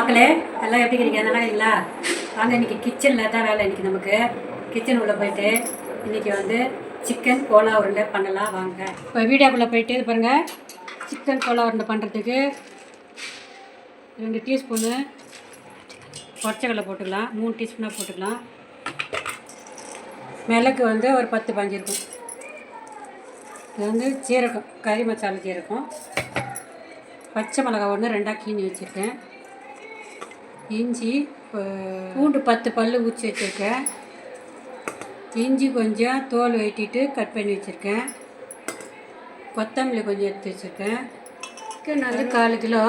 மக்களே எல்லாம் எப்படி இருக்கீங்க? நல்லா இருக்கீங்களா? வாங்க, இன்றைக்கி கிச்சனில் தான் வேலை. இன்றைக்கி நமக்கு கிச்சன் உள்ளே போயிட்டு இன்றைக்கி வந்து சிக்கன் கோலா உருண்டை பண்ணலாம். வாங்க இப்போ வீடியோக்குள்ளே போயிட்டு இது பாருங்கள். சிக்கன் கோலா உருண்டை பண்ணுறதுக்கு 2 டீஸ்பூனு பொரிச்சக்கடலை போட்டுக்கலாம், 3 டீஸ்பூனாக போட்டுக்கலாம். மிளகு வந்து ஒரு 10-15 இருக்கும். இது வந்து ஜீரகம், கறி மசாலா ஜீரகம். பச்சை மிளகாய் ஒன்று 2ஆக கீஞ்சி வச்சுருக்கேன். இஞ்சி, பூண்டு 10 பல் ஊற்றி வச்சுருக்கேன். இஞ்சி கொஞ்சம் தோல் வெட்டிட்டு கட் பண்ணி வச்சுருக்கேன். கொத்தமல்லி கொஞ்சம் எடுத்து வச்சுருக்கேன். சிக்கன் வந்து 1/4 கிலோ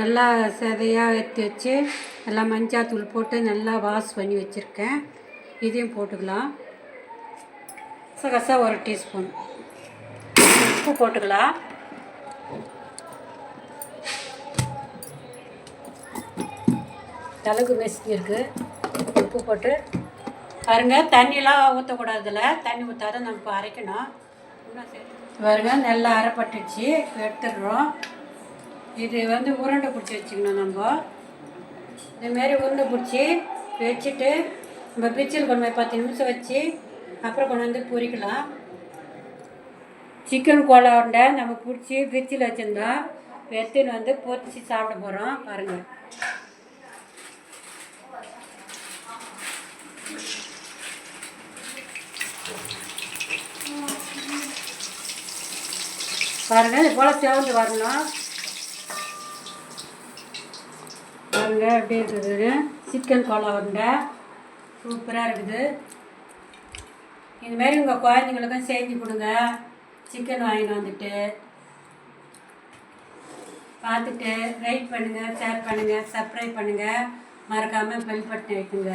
நல்லா சதையாக எடுத்து வச்சு நல்லா மஞ்சாத்தூள் போட்டு நல்லா வாஷ் பண்ணி வச்சுருக்கேன். இதையும் போட்டுக்கலாம். கசகசா 1 டீஸ்பூன், உப்பு போட்டுக்கலாம். தலகு மெஸ்கி இருக்குது, உப்பு போட்டு பாருங்க. தண்ணியெலாம் ஊற்றக்கூடாதுல, தண்ணி ஊற்றாதான் நம்ம அரைக்கணும். பாருங்க, நல்லா அரைப்பட்டுச்சு, எடுத்துடுறோம். இது வந்து உருண்டை பிடிச்சி வச்சுக்கணும். நம்ம இதுமாரி உருண்டை பிடிச்சி வச்சுட்டு நம்ம பிரிட்ஜில் கொண்டு போய் 10 நிமிஷம் வச்சு அப்புறம் கொண்டு வந்து பொரிக்கலாம். சிக்கன் கோலா உருண்டை நம்ம பிடிச்சி பிரிட்ஜில் வச்சுருந்தோம், எடுத்துன்னு வந்து பொரிச்சு சாப்பிட போகிறோம். பாருங்கள், பாருங்கள், இது போல் சேர்ந்து வரணும். பாருங்கள் எப்படி இருக்குது சிக்கன் கோலா உருண்டை, சூப்பராக இருக்குது. இதுமாரி உங்கள் குழந்தைங்களுக்கும் செஞ்சு கொடுங்க. சிக்கன் வாங்கிட்டு வந்துட்டு பார்த்துட்டு லைக் பண்ணுங்கள், ஷேர் பண்ணுங்கள், சப்ஸ்கிரைப் பண்ணுங்கள், மறக்காமல் பெல் பட்டன் வைக்குங்க.